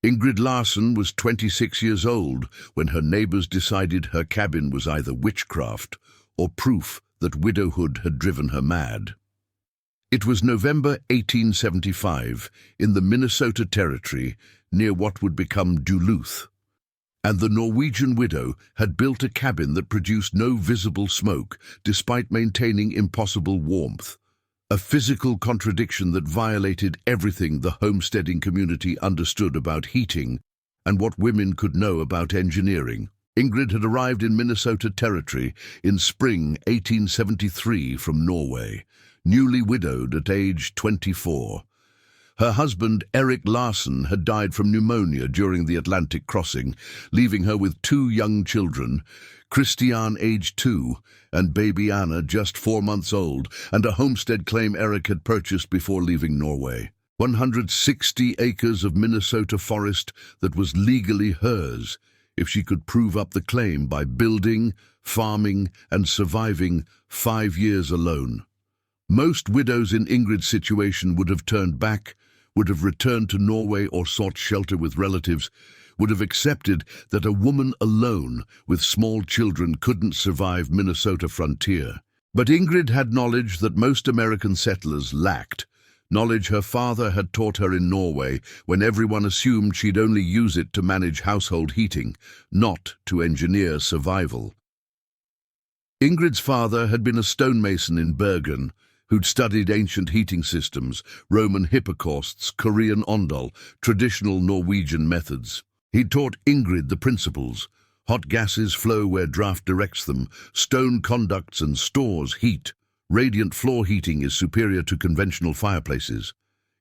Ingrid Larsen was 26 years old when her neighbors decided her cabin was either witchcraft or proof that widowhood had driven her mad. It was November 1875 in the Minnesota Territory near what would become Duluth, and the Norwegian widow had built a cabin that produced no visible smoke despite maintaining impossible warmth, a physical contradiction that violated everything the homesteading community understood about heating and what women could know about engineering. Ingrid had arrived in Minnesota Territory in spring 1873 from Norway, newly widowed at age 24. Her husband, Eric Larsen, had died from pneumonia during the Atlantic crossing, leaving her with two young children, Christian, age 2, and baby Anna, just 4 months old, and a homestead claim Eric had purchased before leaving Norway. 160 acres of Minnesota forest that was legally hers if she could prove up the claim by building, farming, and surviving 5 years alone. Most widows in Ingrid's situation would have turned back, would have returned to Norway or sought shelter with relatives, would have accepted that a woman alone with small children couldn't survive Minnesota frontier. But Ingrid had knowledge that most American settlers lacked, knowledge her father had taught her in Norway when everyone assumed she'd only use it to manage household heating, not to engineer survival. Ingrid's father had been a stonemason in Bergen, who'd studied ancient heating systems, Roman hypocausts, Korean ondol, traditional Norwegian methods. He'd taught Ingrid the principles. Hot gases flow where draft directs them, stone conducts and stores heat. Radiant floor heating is superior to conventional fireplaces.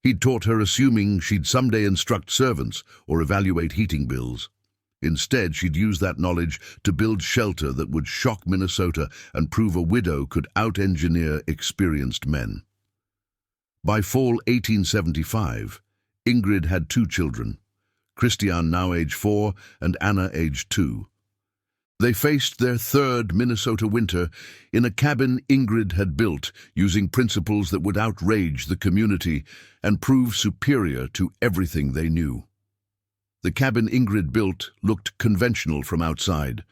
He'd taught her assuming she'd someday instruct servants or evaluate heating bills. Instead, she'd use that knowledge to build shelter that would shock Minnesota and prove a widow could out-engineer experienced men. By fall 1875, Ingrid had 2 children, Christian, now age 4, and Anna, age 2. They faced their 3rd Minnesota winter in a cabin Ingrid had built using principles that would outrage the community and prove superior to everything they knew. The cabin Ingrid built looked conventional from outside.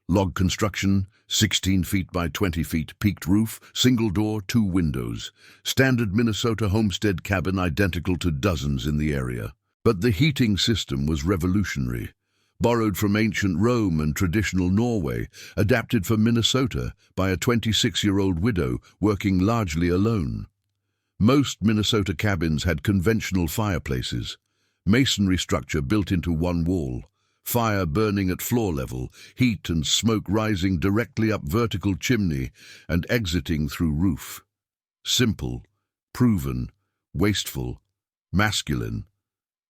Log construction, 16 feet by 20 feet, peaked roof, single door, 2 windows. Standard Minnesota homestead cabin identical to dozens in the area. But the heating system was revolutionary. Borrowed from ancient Rome and traditional Norway, adapted for Minnesota by a 26-year-old widow working largely alone. Most Minnesota cabins had conventional fireplaces, masonry structure built into one wall, fire burning at floor level, heat and smoke rising directly up vertical chimney and exiting through roof. Simple, proven, wasteful, masculine.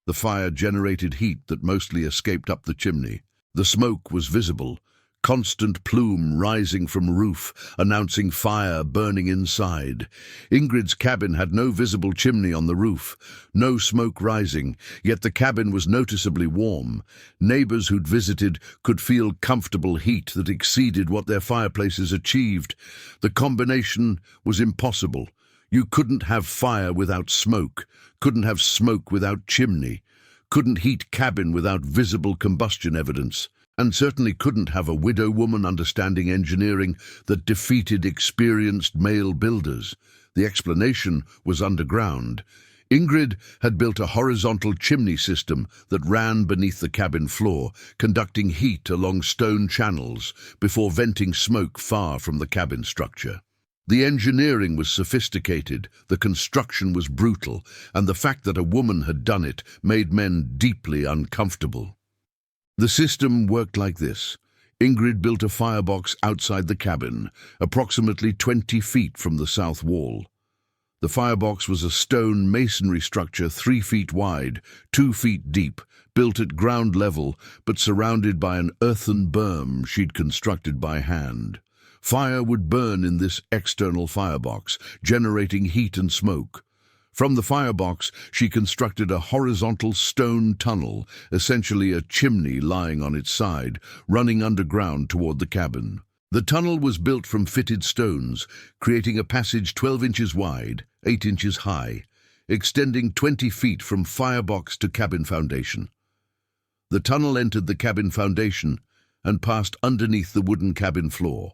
The fire generated heat that mostly escaped up the chimney. The smoke was visible, constant plume rising from roof, announcing fire burning inside. Ingrid's cabin had no visible chimney on the roof, no smoke rising, yet the cabin was noticeably warm. Neighbors who'd visited could feel comfortable heat that exceeded what their fireplaces achieved. The combination was impossible. You couldn't have fire without smoke, couldn't have smoke without chimney, couldn't heat cabin without visible combustion evidence, and certainly couldn't have a widow woman understanding engineering that defeated experienced male builders. The explanation was underground. Ingrid had built a horizontal chimney system that ran beneath the cabin floor, conducting heat along stone channels before venting smoke far from the cabin structure. The engineering was sophisticated, the construction was brutal, and the fact that a woman had done it made men deeply uncomfortable. The system worked like this. Ingrid built a firebox outside the cabin, approximately 20 feet from the south wall. The firebox was a stone masonry structure 3 feet wide, 2 feet deep, built at ground level, but surrounded by an earthen berm she'd constructed by hand. Fire would burn in this external firebox, generating heat and smoke. From the firebox, she constructed a horizontal stone tunnel, essentially a chimney lying on its side, running underground toward the cabin. The tunnel was built from fitted stones, creating a passage 12 inches wide, 8 inches high, extending 20 feet from firebox to cabin foundation. The tunnel entered the cabin foundation and passed underneath the wooden cabin floor.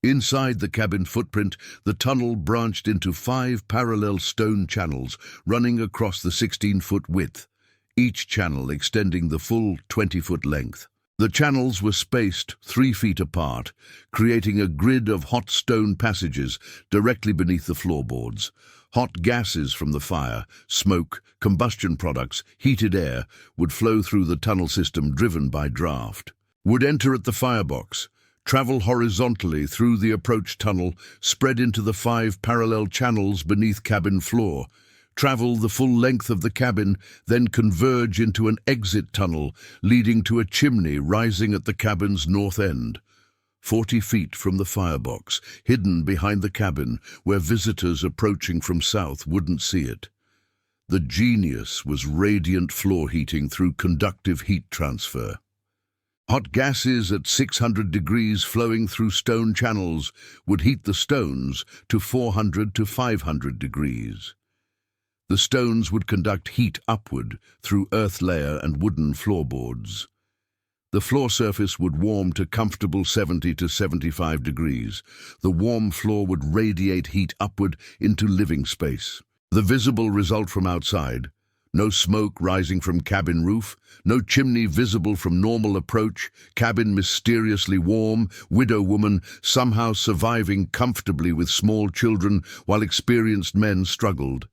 Inside the cabin footprint, the tunnel branched into 5 parallel stone channels running across the 16-foot width, each channel extending the full 20-foot length. The channels were spaced 3 feet apart, creating a grid of hot stone passages directly beneath the floorboards. Hot gases from the fire, smoke, combustion products, heated air would flow through the tunnel system driven by draft. Would enter at the firebox, travel horizontally through the approach tunnel, spread into the 5 parallel channels beneath cabin floor, travel the full length of the cabin, then converge into an exit tunnel leading to a chimney rising at the cabin's north end. 40 feet from the firebox, hidden behind the cabin where visitors approaching from south wouldn't see it. The genius was radiant floor heating through conductive heat transfer. Hot gases at 600 degrees flowing through stone channels would heat the stones to 400 to 500 degrees. The stones would conduct heat upward through earth layer and wooden floorboards. The floor surface would warm to comfortable 70 to 75 degrees. The warm floor would radiate heat upward into living space. The visible result from outside: no smoke rising from cabin roof, no chimney visible from normal approach, cabin mysteriously warm, widow woman somehow surviving comfortably with small children while experienced men struggled.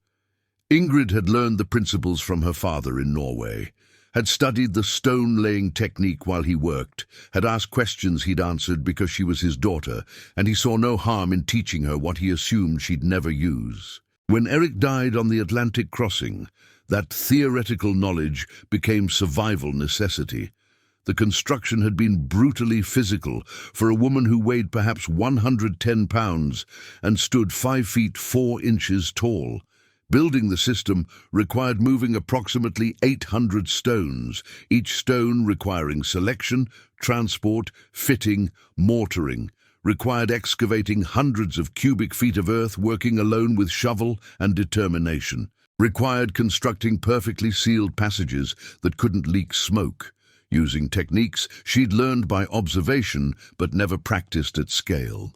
Ingrid had learned the principles from her father in Norway, had studied the stone-laying technique while he worked, had asked questions he'd answered because she was his daughter, and he saw no harm in teaching her what he assumed she'd never use. When Eric died on the Atlantic crossing, that theoretical knowledge became survival necessity. The construction had been brutally physical for a woman who weighed perhaps 110 pounds and stood 5 feet 4 inches tall. Building the system required moving approximately 800 stones, each stone requiring selection, transport, fitting, mortaring. Required excavating hundreds of cubic feet of earth, working alone with shovel and determination. Required constructing perfectly sealed passages that couldn't leak smoke, using techniques she'd learned by observation but never practiced at scale.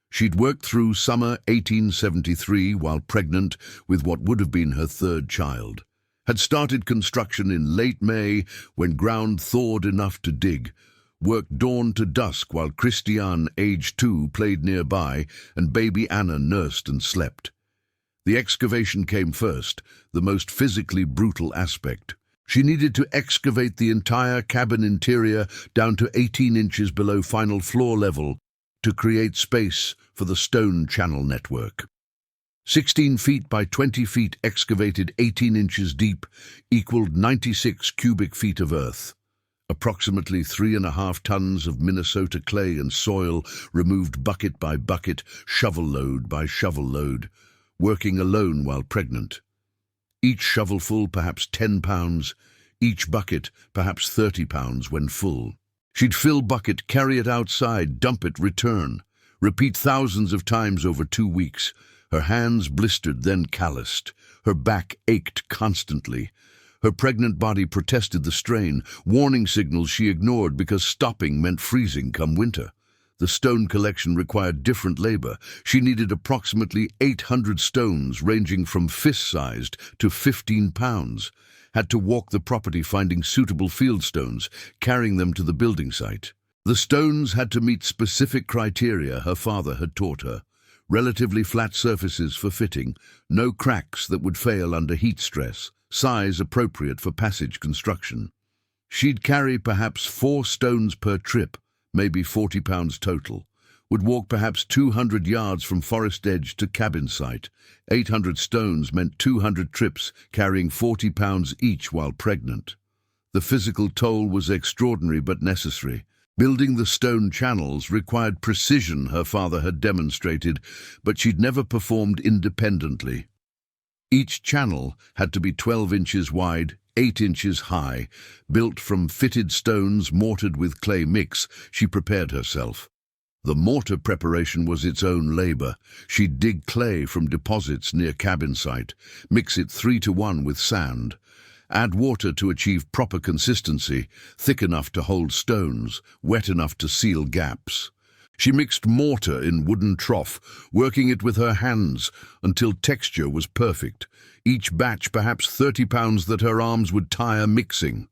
She'd worked through summer 1873 while pregnant with what would have been her 3rd child. Had started construction in late May when ground thawed enough to dig. Worked dawn to dusk while Christiane, age 2, played nearby and baby Anna nursed and slept. The excavation came first, the most physically brutal aspect. She needed to excavate the entire cabin interior down to 18 inches below final floor level to create space for the stone channel network. 16 feet by 20 feet excavated 18 inches deep equaled 96 cubic feet of earth. Approximately 3.5 tons of Minnesota clay and soil removed bucket by bucket, shovel load by shovel load, working alone while pregnant. Each shovelful perhaps 10 pounds, each bucket perhaps 30 pounds when full. She'd fill bucket, carry it outside, dump it, return. Repeat thousands of times over 2 weeks. Her hands blistered, then calloused. Her back ached constantly. Her pregnant body protested the strain, warning signals she ignored because stopping meant freezing come winter. The stone collection required different labor. She needed approximately 800 stones ranging from fist-sized to 15 pounds. Had to walk the property finding suitable field stones, carrying them to the building site. The stones had to meet specific criteria her father had taught her. Relatively flat surfaces for fitting, no cracks that would fail under heat stress, size appropriate for passage construction. She'd carry perhaps 4 stones per trip, maybe 40 pounds total. Would walk perhaps 200 yards from forest edge to cabin site. 800 stones meant 200 trips, carrying 40 pounds each while pregnant. The physical toll was extraordinary but necessary. Building the stone channels required precision her father had demonstrated, but she'd never performed independently. Each channel had to be 12 inches wide, 8 inches high. Built from fitted stones mortared with clay mix, she prepared herself. The mortar preparation was its own labor. She'd dig clay from deposits near cabin site, mix it 3 to 1 with sand, Add water to achieve proper consistency, thick enough to hold stones, wet enough to seal gaps. She mixed mortar in wooden trough, working it with her hands until texture was perfect, each batch perhaps 30 pounds that her arms would tire mixing.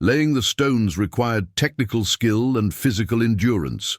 Laying the stones required technical skill and physical endurance.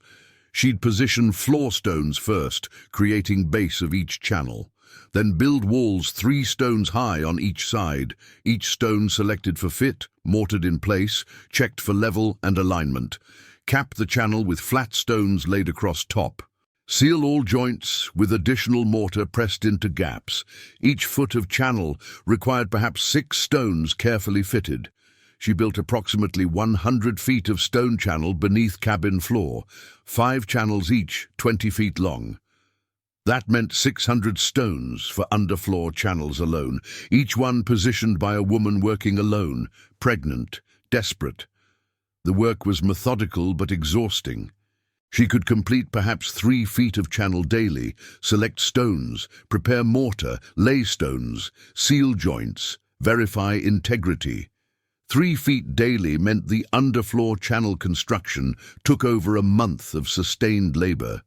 She'd position floor stones first, creating base of each channel. Then build walls 3 stones high on each side, each stone selected for fit, mortared in place, checked for level and alignment. Cap the channel with flat stones laid across top. Seal all joints with additional mortar pressed into gaps. Each foot of channel required perhaps 6 stones carefully fitted. She built approximately 100 feet of stone channel beneath cabin floor, 5 channels each 20 feet long. That meant 600 stones for underfloor channels alone, each one positioned by a woman working alone, pregnant, desperate. The work was methodical but exhausting. She could complete perhaps 3 feet of channel daily, select stones, prepare mortar, lay stones, seal joints, verify integrity. 3 feet daily meant the underfloor channel construction took over a month of sustained labor.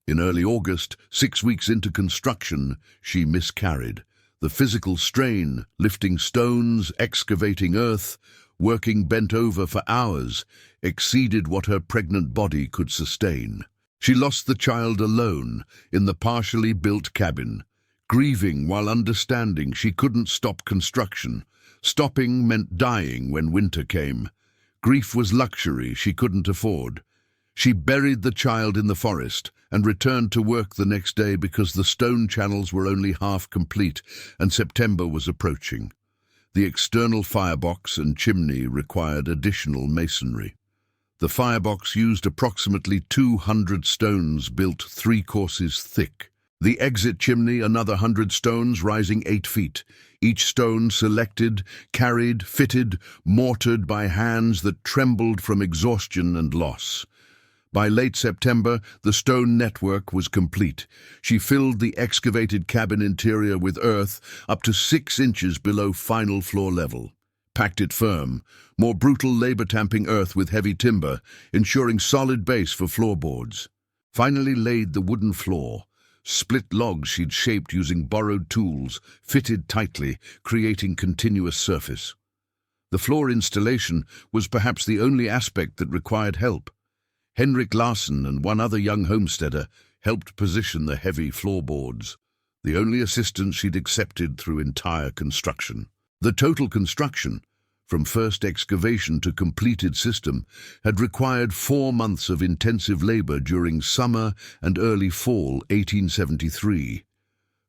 In early August, 6 weeks into construction, she miscarried. The physical strain, lifting stones, excavating earth, working bent over for hours, exceeded what her pregnant body could sustain. She lost the child alone in the partially built cabin, grieving while understanding she couldn't stop construction. Stopping meant dying when winter came. Grief was luxury she couldn't afford. She buried the child in the forest and returned to work the next day because the stone channels were only half complete and September was approaching. The external firebox and chimney required additional masonry. The firebox used approximately 200 stones built 3 courses thick. The exit chimney another 100 stones rising 8 feet, each stone selected, carried, fitted, mortared by hands that trembled from exhaustion and loss. By late September, the stone network was complete. She filled the excavated cabin interior with earth up to 6 inches below final floor level. Packed it firm, more brutal labor tamping earth with heavy timber, ensuring solid base for floorboards. Finally laid the wooden floor. Split logs she'd shaped using borrowed tools, fitted tightly, creating continuous surface. The floor installation was perhaps the only aspect that required help. Henrik Larsen and one other young homesteader helped position the heavy floorboards, the only assistance she'd accepted through entire construction. The total construction, from first excavation to completed system, had required 4 months of intensive labor during summer and early fall 1873.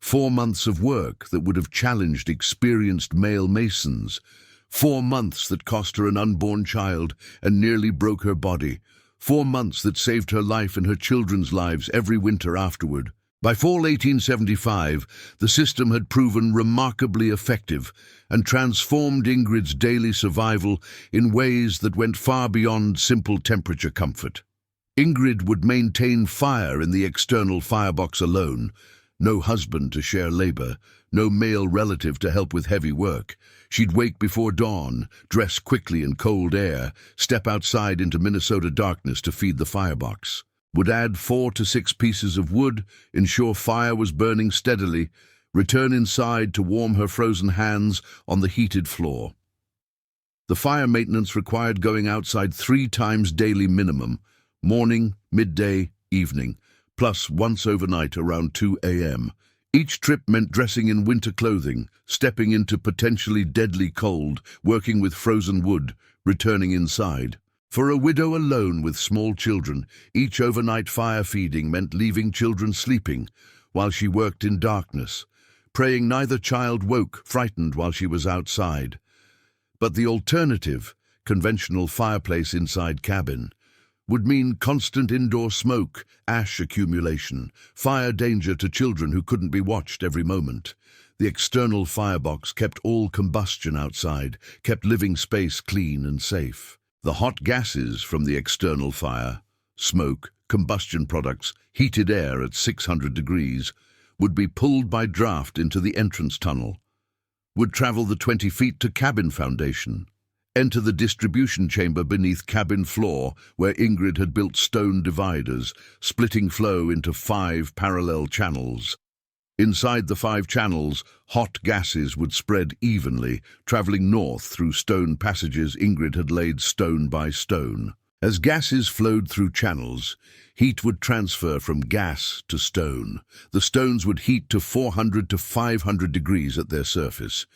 4 months of work that would have challenged experienced male masons. 4 months that cost her an unborn child and nearly broke her body. 4 months that saved her life and her children's lives every winter afterward. By fall 1875, the system had proven remarkably effective and transformed Ingrid's daily survival in ways that went far beyond simple temperature comfort. Ingrid would maintain fire in the external firebox alone, no husband to share labor, no male relative to help with heavy work. She'd wake before dawn, dress quickly in cold air, step outside into Minnesota darkness to feed the firebox. Would add 4 to 6 pieces of wood, ensure fire was burning steadily, return inside to warm her frozen hands on the heated floor. The fire maintenance required going outside 3 times daily minimum, morning, midday, evening, plus once overnight around 2 a.m. Each trip meant dressing in winter clothing, stepping into potentially deadly cold, working with frozen wood, returning inside. For a widow alone with small children, each overnight fire feeding meant leaving children sleeping while she worked in darkness, praying neither child woke, frightened while she was outside. But the alternative, conventional fireplace inside cabin, would mean constant indoor smoke, ash accumulation, fire danger to children who couldn't be watched every moment. The external firebox kept all combustion outside, kept living space clean and safe. The hot gases from the external fire, smoke, combustion products, heated air at 600 degrees, would be pulled by draft into the entrance tunnel. would travel the 20 feet to cabin foundation, enter the distribution chamber beneath cabin floor where Ingrid had built stone dividers, splitting flow into 5 parallel channels. Inside the 5 channels, hot gases would spread evenly, traveling north through stone passages Ingrid had laid stone by stone. As gases flowed through channels, heat would transfer from gas to stone. The stones would heat to 400 to 500 degrees at their surface,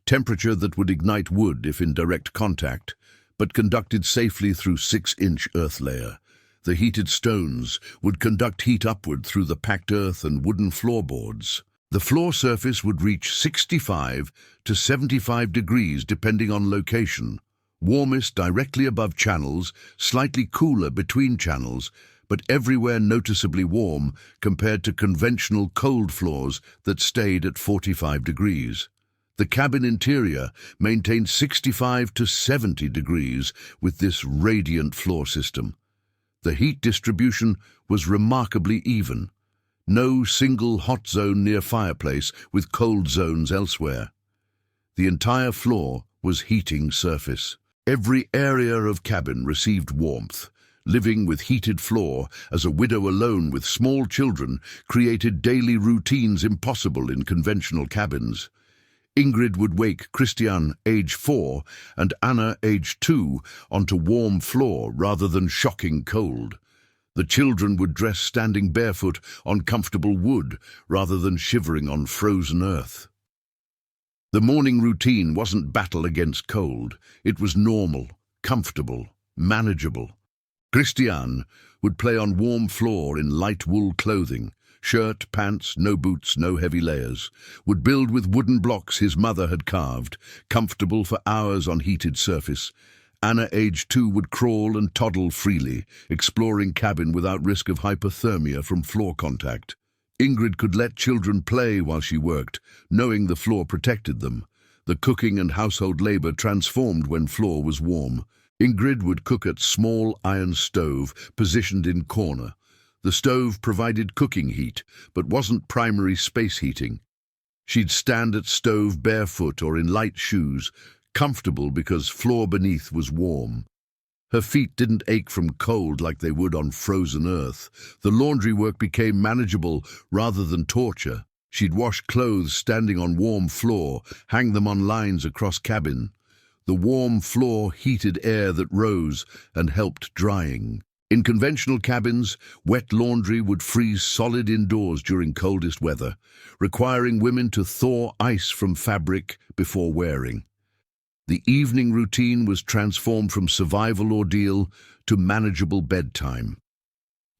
temperature that would ignite wood if in direct contact, but conducted safely through 6-inch earth layer. The heated stones would conduct heat upward through the packed earth and wooden floorboards. The floor surface would reach 65 to 75 degrees depending on location, warmest directly above channels, slightly cooler between channels, but everywhere noticeably warm compared to conventional cold floors that stayed at 45 degrees. The cabin interior maintained 65 to 70 degrees with this radiant floor system. The heat distribution was remarkably even. No single hot zone near fireplace with cold zones elsewhere. The entire floor was heating surface. Every area of cabin received warmth. Living with heated floor as a widow alone with small children created daily routines impossible in conventional cabins. Ingrid would wake Christian, age 4, and Anna, age 2, onto warm floor rather than shocking cold. The children would dress standing barefoot on comfortable wood rather than shivering on frozen earth. The morning routine wasn't battle against cold. It was normal, comfortable, manageable. Christian would play on warm floor in light wool clothing, shirt, pants, no boots, no heavy layers, would build with wooden blocks his mother had carved, comfortable for hours on heated surface. Anna, age 2, would crawl and toddle freely, exploring cabin without risk of hypothermia from floor contact. Ingrid could let children play while she worked, knowing the floor protected them. The cooking and household labor transformed when floor was warm. Ingrid would cook at small iron stove positioned in corner. The stove provided cooking heat, but wasn't primary space heating. She'd stand at stove barefoot or in light shoes, comfortable because floor beneath was warm. Her feet didn't ache from cold like they would on frozen earth. The laundry work became manageable rather than torture. She'd wash clothes standing on warm floor, hang them on lines across cabin. The warm floor heated air that rose and helped drying. In conventional cabins, wet laundry would freeze solid indoors during coldest weather, requiring women to thaw ice from fabric before wearing. The evening routine was transformed from survival ordeal to manageable bedtime.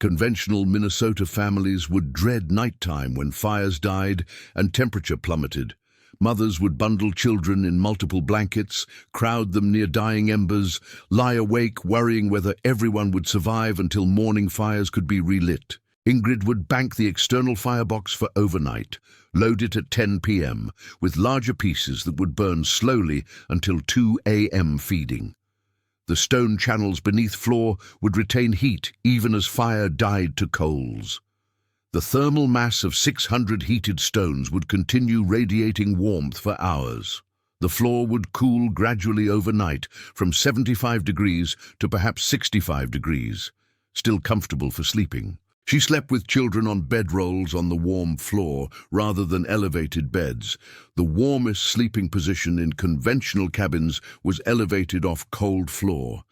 Conventional Minnesota families would dread nighttime when fires died and temperature plummeted. Mothers would bundle children in multiple blankets, crowd them near dying embers, lie awake worrying whether everyone would survive until morning fires could be relit. Ingrid would bank the external firebox for overnight, load it at 10 p.m. with larger pieces that would burn slowly until 2 a.m. feeding. The stone channels beneath floor would retain heat even as fire died to coals. The thermal mass of 600 heated stones would continue radiating warmth for hours. The floor would cool gradually overnight from 75 degrees to perhaps 65 degrees, still comfortable for sleeping. She slept with children on bedrolls on the warm floor rather than elevated beds. The warmest sleeping position in conventional cabins was elevated off cold floor.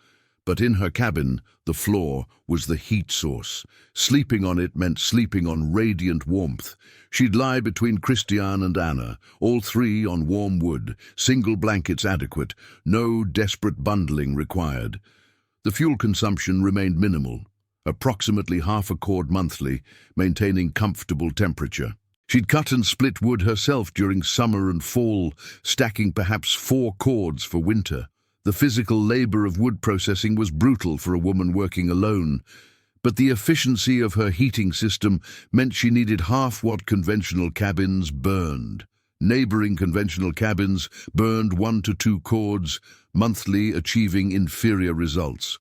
But in her cabin, the floor was the heat source. Sleeping on it meant sleeping on radiant warmth. She'd lie between Christian and Anna, all 3 on warm wood, single blankets adequate, no desperate bundling required. The fuel consumption remained minimal, approximately half a cord monthly, maintaining comfortable temperature. She'd cut and split wood herself during summer and fall, stacking perhaps 4 cords for winter. The physical labor of wood processing was brutal for a woman working alone, but the efficiency of her heating system meant she needed half what conventional cabins burned. Neighboring conventional cabins burned 1 to 2 cords monthly, achieving inferior results.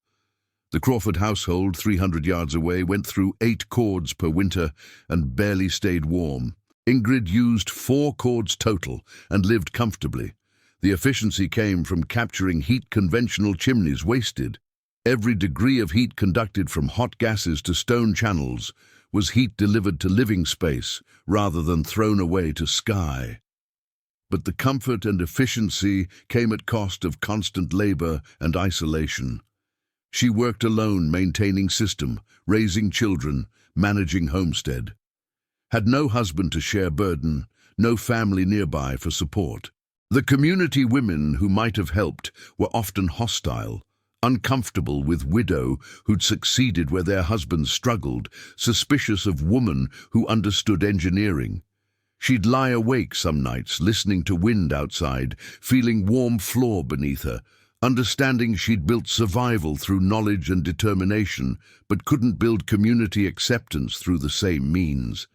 The Crawford household, 300 yards away, went through 8 cords per winter and barely stayed warm. Ingrid used 4 cords total and lived comfortably. The efficiency came from capturing heat conventional chimneys wasted. Every degree of heat conducted from hot gases to stone channels was heat delivered to living space rather than thrown away to sky. But the comfort and efficiency came at cost of constant labor and isolation. She worked alone, maintaining system, raising children, managing homestead. Had no husband to share burden, no family nearby for support. The community women who might have helped were often hostile, uncomfortable with widow who'd succeeded where their husbands struggled, suspicious of woman who understood engineering. She'd lie awake some nights, listening to wind outside, feeling warm floor beneath her, understanding she'd built survival through knowledge and determination, but couldn't build community acceptance through the same means.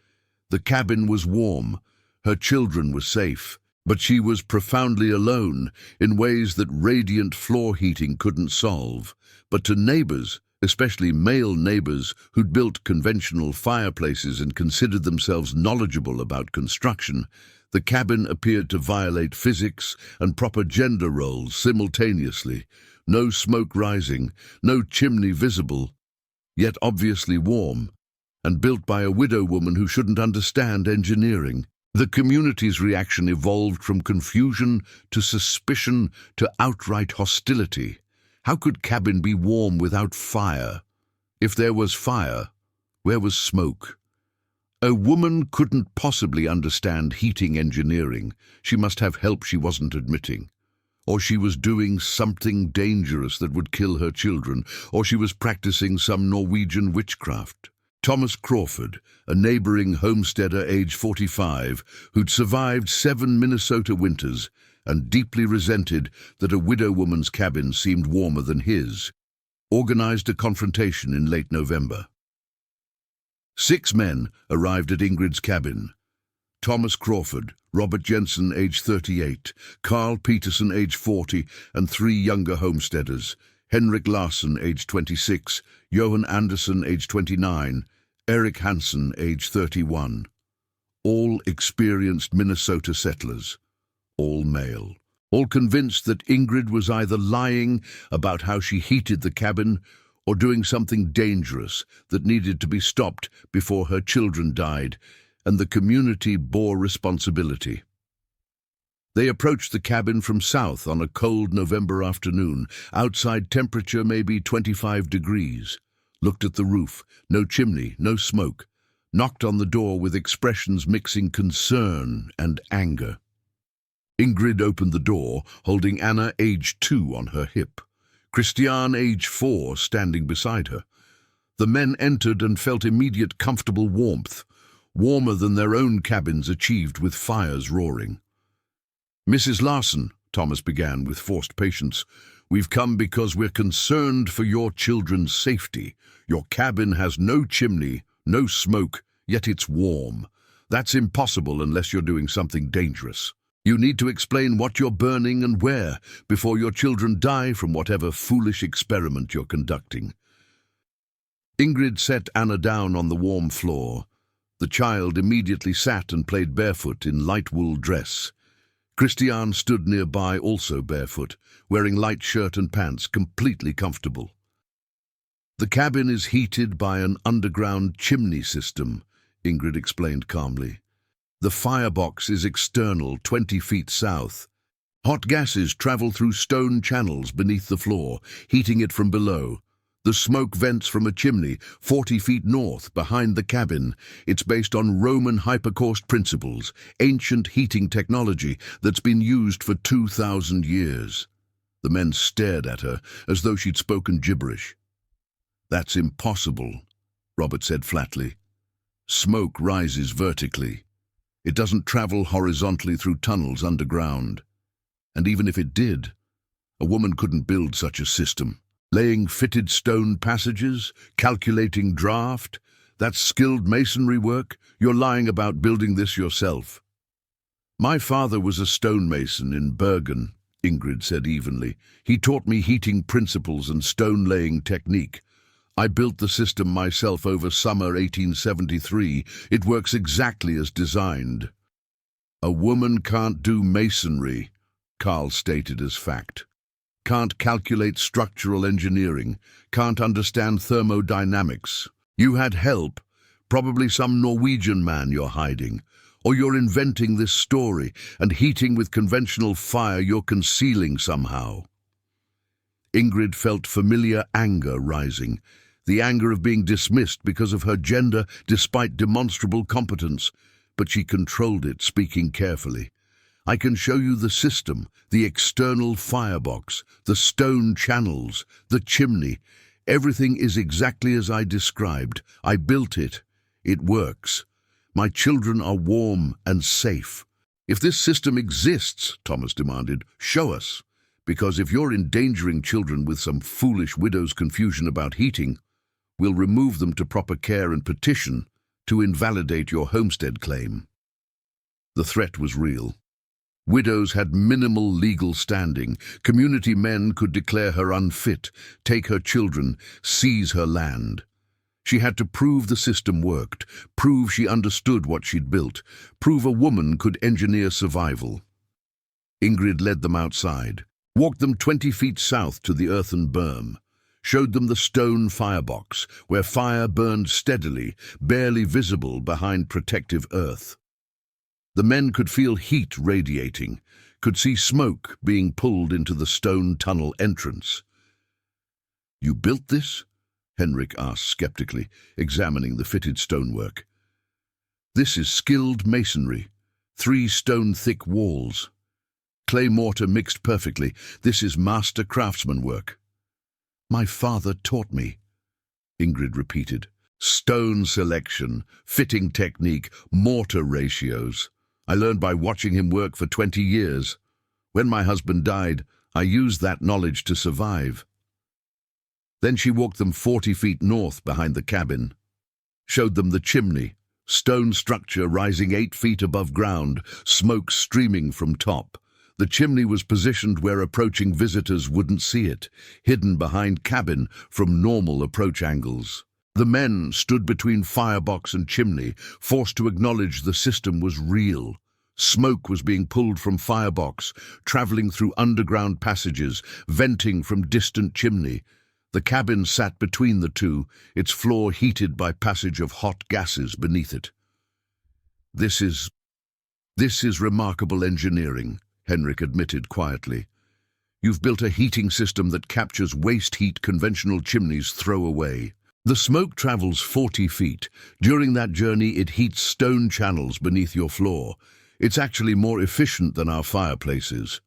The cabin was warm, her children were safe, but she was profoundly alone in ways that radiant floor heating couldn't solve. But to neighbors, especially male neighbors who'd built conventional fireplaces and considered themselves knowledgeable about construction, the cabin appeared to violate physics and proper gender roles simultaneously. No smoke rising, no chimney visible, yet obviously warm, and built by a widow woman who shouldn't understand engineering. The community's reaction evolved from confusion to suspicion to outright hostility. How could cabin be warm without fire? If there was fire, where was smoke? A woman couldn't possibly understand heating engineering. She must have help she wasn't admitting. Or she was doing something dangerous that would kill her children, or she was practicing some Norwegian witchcraft. Thomas Crawford, a neighboring homesteader age 45, who'd survived 7 Minnesota winters and deeply resented that a widow woman's cabin seemed warmer than his, organized a confrontation in late November. 6 men arrived at Ingrid's cabin. Thomas Crawford, Robert Jensen, age 38, Carl Peterson, age 40, and 3 younger homesteaders, Henrik Larsen, age 26, Johan Anderson, age 29, Eric Hansen, age 31. All experienced Minnesota settlers, all male, all convinced that Ingrid was either lying about how she heated the cabin or doing something dangerous that needed to be stopped before her children died, and the community bore responsibility. They approached the cabin from south on a cold November afternoon, outside temperature maybe 25 degrees, looked at the roof, no chimney, no smoke, knocked on the door with expressions mixing concern and anger. Ingrid opened the door, holding Anna, age 2, on her hip, Christian, age 4, standing beside her. The men entered and felt immediate comfortable warmth, warmer than their own cabins achieved with fires roaring. "Mrs. Larsen," Thomas began with forced patience, "we've come because we're concerned for your children's safety. Your cabin has no chimney, no smoke, yet it's warm. That's impossible unless you're doing something dangerous. You need to explain what you're burning and where before your children die from whatever foolish experiment you're conducting." Ingrid set Anna down on the warm floor. The child immediately sat and played barefoot in light wool dress. Christian stood nearby, also barefoot, wearing light shirt and pants, completely comfortable. "The cabin is heated by an underground chimney system," Ingrid explained calmly. "The firebox is external, 20 feet south. Hot gases travel through stone channels beneath the floor, heating it from below. The smoke vents from a chimney 40 feet north behind the cabin. It's based on Roman hypercaust principles, ancient heating technology that's been used for 2,000 years. The men stared at her as though she'd spoken gibberish. "That's impossible," Robert said flatly. "Smoke rises vertically. It doesn't travel horizontally through tunnels underground. And even if it did, a woman couldn't build such a system. Laying fitted stone passages, calculating draft, that's skilled masonry work. You're lying about building this yourself." "My father was a stonemason in Bergen," Ingrid said evenly. "He taught me heating principles and stone-laying technique. I built the system myself over summer 1873. It works exactly as designed. A woman can't do masonry, Carl stated as fact. Can't calculate structural engineering, can't understand thermodynamics. You had help, probably some Norwegian man you're hiding, or you're inventing this story, and heating with conventional fire you're concealing somehow. Ingrid felt familiar anger rising, the anger of being dismissed because of her gender despite demonstrable competence, but she controlled it, speaking carefully. I can show you the system, the external firebox, the stone channels, the chimney. Everything is exactly as I described. I built it. It works. My children are warm and safe. If this system exists, Thomas demanded, show us. Because if you're endangering children with some foolish widow's confusion about heating, we'll remove them to proper care and petition to invalidate your homestead claim. The threat was real. Widows had minimal legal standing. Community men could declare her unfit, take her children, seize her land. She had to prove the system worked, prove she understood what she'd built, prove a woman could engineer survival. Ingrid led them outside, walked them 20 feet south to the earthen berm, showed them the stone firebox, where fire burned steadily, barely visible behind protective earth. The men could feel heat radiating, could see smoke being pulled into the stone tunnel entrance. "You built this?" Henrik asked skeptically, examining the fitted stonework. "This is skilled masonry, 3 stone-thick walls. Clay mortar mixed perfectly. This is master craftsmanwork." "My father taught me," Ingrid repeated. "Stone selection, fitting technique, mortar ratios. I learned by watching him work for 20 years. When my husband died, I used that knowledge to survive." Then she walked them 40 feet north behind the cabin, showed them the chimney, stone structure rising 8 feet above ground, smoke streaming from top. The chimney was positioned where approaching visitors wouldn't see it, hidden behind cabin from normal approach angles. The men stood between firebox and chimney, forced to acknowledge the system was real. Smoke was being pulled from firebox, traveling through underground passages, venting from distant chimney. The cabin sat between the two, its floor heated by passage of hot gases beneath it. This is remarkable engineering," Henrik admitted quietly. "You've built a heating system that captures waste heat conventional chimneys throw away. The smoke travels 40 feet. During that journey, it heats stone channels beneath your floor. It's actually more efficient than our fireplaces.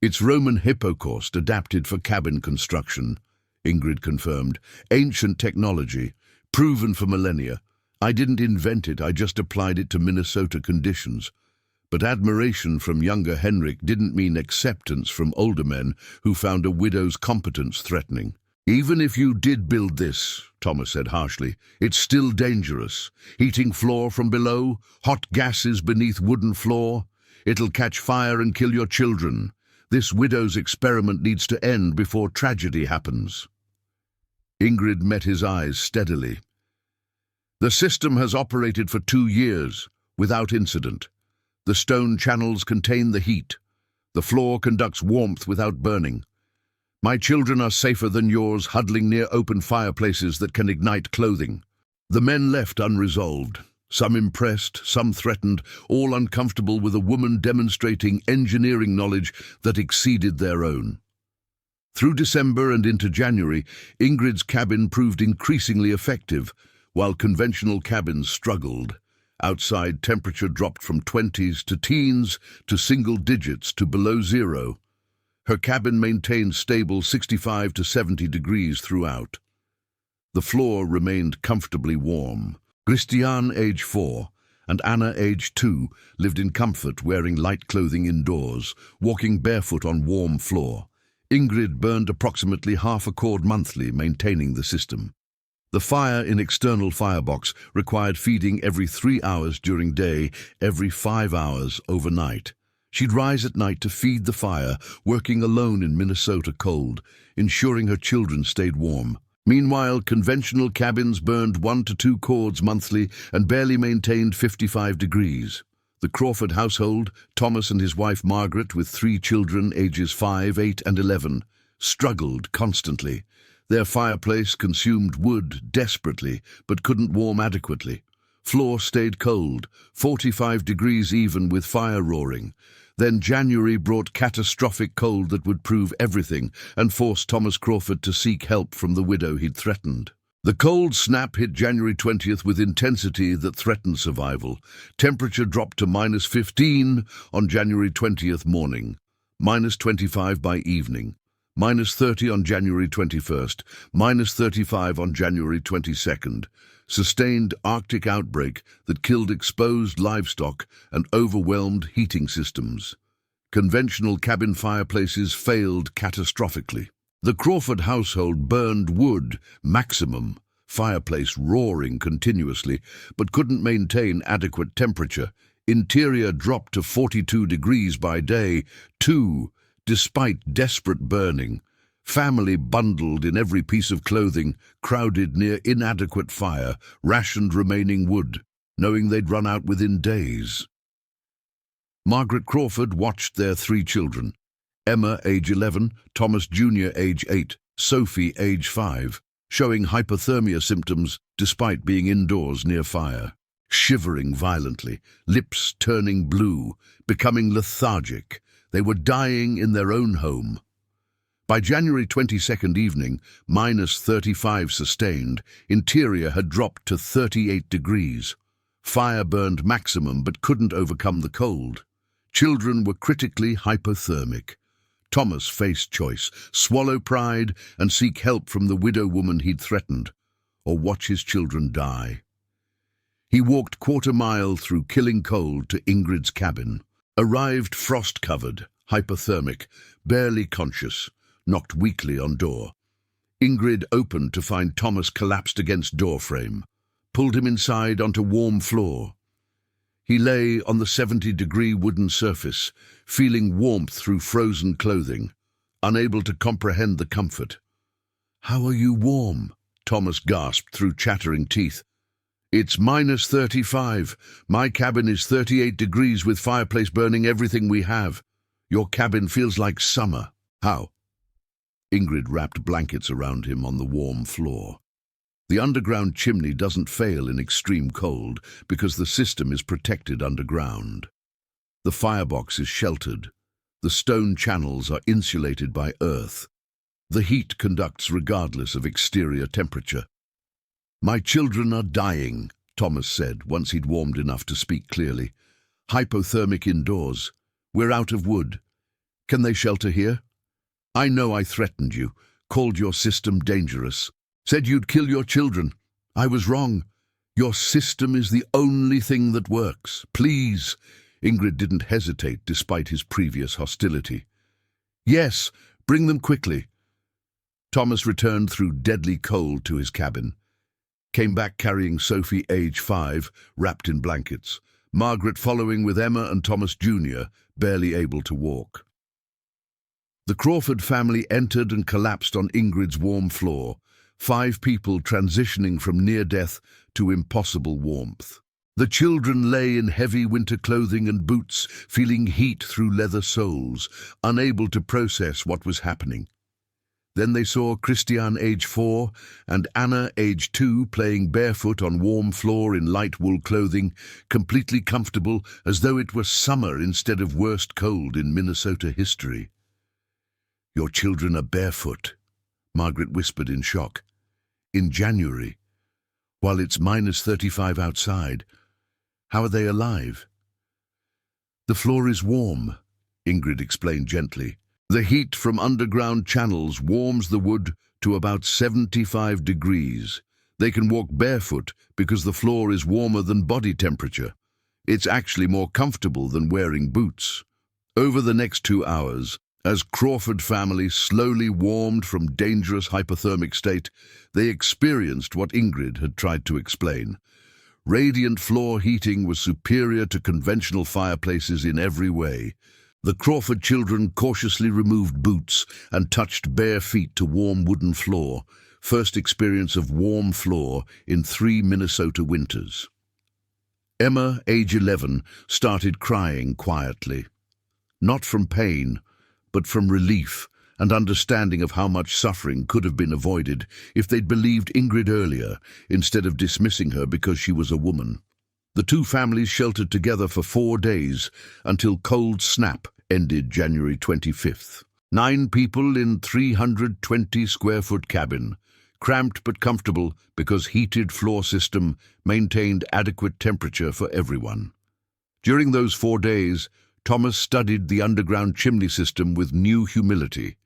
It's Roman hypocaust adapted for cabin construction," Ingrid confirmed. "Ancient technology, proven for millennia. I didn't invent it, I just applied it to Minnesota conditions." But admiration from younger Henrik didn't mean acceptance from older men who found a widow's competence threatening. "Even if you did build this," Thomas said harshly, "it's still dangerous. Heating floor from below, hot gases beneath wooden floor. It'll catch fire and kill your children. This widow's experiment needs to end before tragedy happens." Ingrid met his eyes steadily. "The system has operated for 2 years, without incident. The stone channels contain the heat. The floor conducts warmth without burning. My children are safer than yours, huddling near open fireplaces that can ignite clothing." The men left unresolved, some impressed, some threatened, all uncomfortable with a woman demonstrating engineering knowledge that exceeded their own. Through December and into January, Ingrid's cabin proved increasingly effective, while conventional cabins struggled. Outside, temperature dropped from 20s to teens to single digits to below zero. Her cabin maintained stable 65 to 70 degrees throughout. The floor remained comfortably warm. Christiane, age 4, and Anna, age 2, lived in comfort, wearing light clothing indoors, walking barefoot on warm floor. Ingrid burned approximately half a cord monthly, maintaining the system. The fire in external firebox required feeding every 3 hours during day, every 5 hours overnight. She'd rise at night to feed the fire, working alone in Minnesota cold, ensuring her children stayed warm. Meanwhile, conventional cabins burned 1 to 2 cords monthly and barely maintained 55 degrees. The Crawford household, Thomas and his wife Margaret, with 3 children ages 5, 8 and 11, struggled constantly. Their fireplace consumed wood desperately, but couldn't warm adequately. Floor stayed cold, 45 degrees even with fire roaring. Then January brought catastrophic cold that would prove everything and forced Thomas Crawford to seek help from the widow he'd threatened. The cold snap hit January 20th with intensity that threatened survival. Temperature dropped to -15 on January 20th morning, -25 by evening, -30 on January 21st, -35 on January 22nd. Sustained Arctic outbreak that killed exposed livestock and overwhelmed heating systems. Conventional cabin fireplaces failed catastrophically. The Crawford household burned wood, maximum, fireplace roaring continuously, but couldn't maintain adequate temperature. Interior dropped to 42 degrees by day, despite desperate burning. Family bundled in every piece of clothing, crowded near inadequate fire, rationed remaining wood, knowing they'd run out within days. Margaret Crawford watched their 3 children, Emma, age 11, Thomas Jr., age 8, Sophie, age 5, showing hypothermia symptoms despite being indoors near fire, shivering violently, lips turning blue, becoming lethargic. They were dying in their own home. By January 22nd evening, -35 sustained, interior had dropped to 38 degrees. Fire burned maximum but couldn't overcome the cold. Children were critically hypothermic. Thomas faced choice: swallow pride and seek help from the widow woman he'd threatened, or watch his children die. He walked quarter-mile through killing cold to Ingrid's cabin. Arrived frost-covered, hypothermic, barely conscious, knocked weakly on door. Ingrid opened to find Thomas collapsed against doorframe, pulled him inside onto warm floor. He lay on the 70-degree wooden surface, feeling warmth through frozen clothing, unable to comprehend the comfort. "How are you warm?" Thomas gasped through chattering teeth. "It's -35. My cabin is 38 degrees with fireplace burning everything we have. Your cabin feels like summer." "How?" Ingrid wrapped blankets around him on the warm floor. "The underground chimney doesn't fail in extreme cold because the system is protected underground. The firebox is sheltered. The stone channels are insulated by earth. The heat conducts regardless of exterior temperature." "My children are dying," Thomas said once he'd warmed enough to speak clearly. "Hypothermic indoors. We're out of wood. Can they shelter here? I know I threatened you, called your system dangerous, said you'd kill your children. I was wrong. Your system is the only thing that works. Please." Ingrid didn't hesitate despite his previous hostility. "Yes, bring them quickly." Thomas returned through deadly cold to his cabin. Came back carrying Sophie, age 5, wrapped in blankets. Margaret following with Emma and Thomas Jr., barely able to walk. The Crawford family entered and collapsed on Ingrid's warm floor, 5 people transitioning from near death to impossible warmth. The children lay in heavy winter clothing and boots, feeling heat through leather soles, unable to process what was happening. Then they saw Christian, age 4, and Anna, age 2, playing barefoot on warm floor in light wool clothing, completely comfortable, as though it were summer instead of worst cold in Minnesota history. "Your children are barefoot," Margaret whispered in shock. "In January, while it's -35 outside. How are they alive?" "The floor is warm," Ingrid explained gently. "The heat from underground channels warms the wood to about 75 degrees. They can walk barefoot because the floor is warmer than body temperature. It's actually more comfortable than wearing boots." Over the next 2 hours, as Crawford family slowly warmed from dangerous hypothermic state, they experienced what Ingrid had tried to explain. Radiant floor heating was superior to conventional fireplaces in every way. The Crawford children cautiously removed boots and touched bare feet to warm wooden floor, first experience of warm floor in 3 Minnesota winters. Emma, age 11, started crying quietly. Not from pain, but from relief and understanding of how much suffering could have been avoided if they'd believed Ingrid earlier, instead of dismissing her because she was a woman. The two families sheltered together for 4 days until cold snap ended January 25th. 9 people in 320-square-foot cabin, cramped but comfortable because heated floor system maintained adequate temperature for everyone. During those 4 days, Thomas studied the underground chimney system with new humility,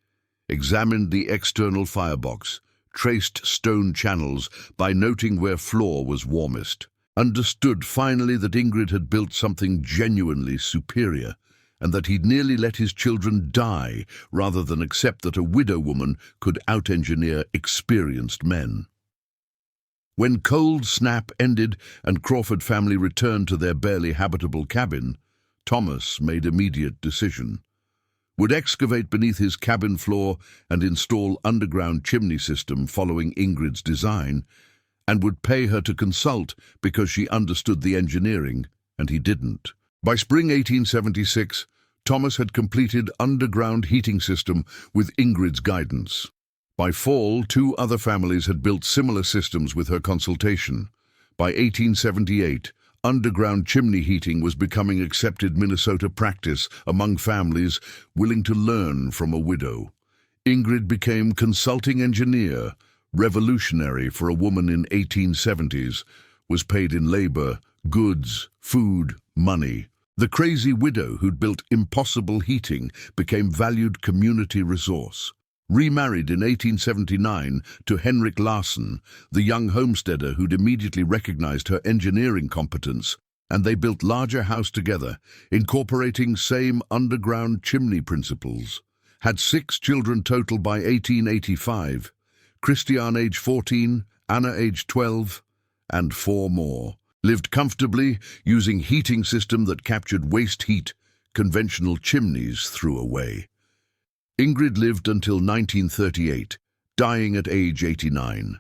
examined the external firebox, traced stone channels by noting where floor was warmest, understood finally that Ingrid had built something genuinely superior, and that he'd nearly let his children die rather than accept that a widow woman could out-engineer experienced men. When cold snap ended and Crawford family returned to their barely habitable cabin, Thomas made immediate decision. Would excavate beneath his cabin floor and install underground chimney system following Ingrid's design, and would pay her to consult because she understood the engineering, and he didn't. By spring 1876, Thomas had completed underground heating system with Ingrid's guidance. By fall, 2 other families had built similar systems with her consultation. By 1878, underground chimney heating was becoming accepted Minnesota practice among families willing to learn from a widow. Ingrid became consulting engineer, revolutionary for a woman in 1870s, was paid in labor, goods, food, money. The crazy widow who'd built impossible heating became valued community resource. Remarried in 1879 to Henrik Larsen, the young homesteader who'd immediately recognized her engineering competence, and they built larger house together, incorporating same underground chimney principles. Had 6 children total by 1885, Christian age 14, Anna age 12, and 4 more. Lived comfortably, using heating system that captured waste heat conventional chimneys threw away. Ingrid lived until 1938, dying at age 89.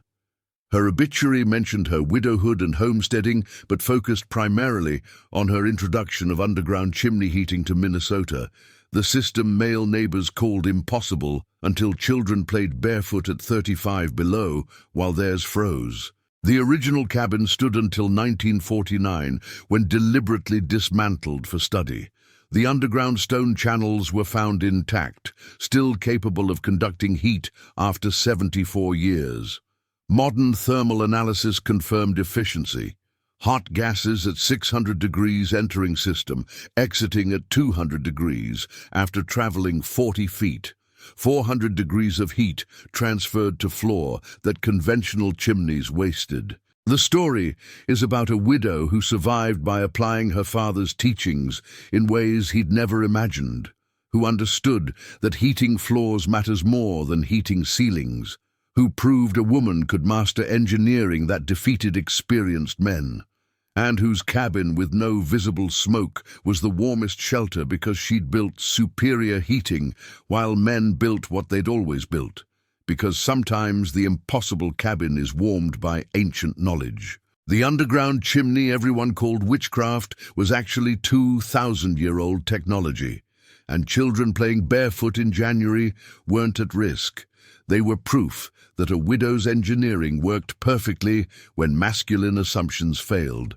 Her obituary mentioned her widowhood and homesteading, but focused primarily on her introduction of underground chimney heating to Minnesota, the system male neighbors called impossible until children played barefoot at 35 below while theirs froze. The original cabin stood until 1949, when deliberately dismantled for study. The underground stone channels were found intact, still capable of conducting heat after 74 years. Modern thermal analysis confirmed efficiency. Hot gases at 600 degrees entering system, exiting at 200 degrees after traveling 40 feet. 400 degrees of heat transferred to floor that conventional chimneys wasted. The story is about a widow who survived by applying her father's teachings in ways he'd never imagined, who understood that heating floors matters more than heating ceilings, who proved a woman could master engineering that defeated experienced men, and whose cabin with no visible smoke was the warmest shelter because she'd built superior heating while men built what they'd always built, because sometimes the impossible cabin is warmed by ancient knowledge. The underground chimney everyone called witchcraft was actually 2,000-year-old technology, and children playing barefoot in January weren't at risk. They were proof that a widow's engineering worked perfectly when masculine assumptions failed.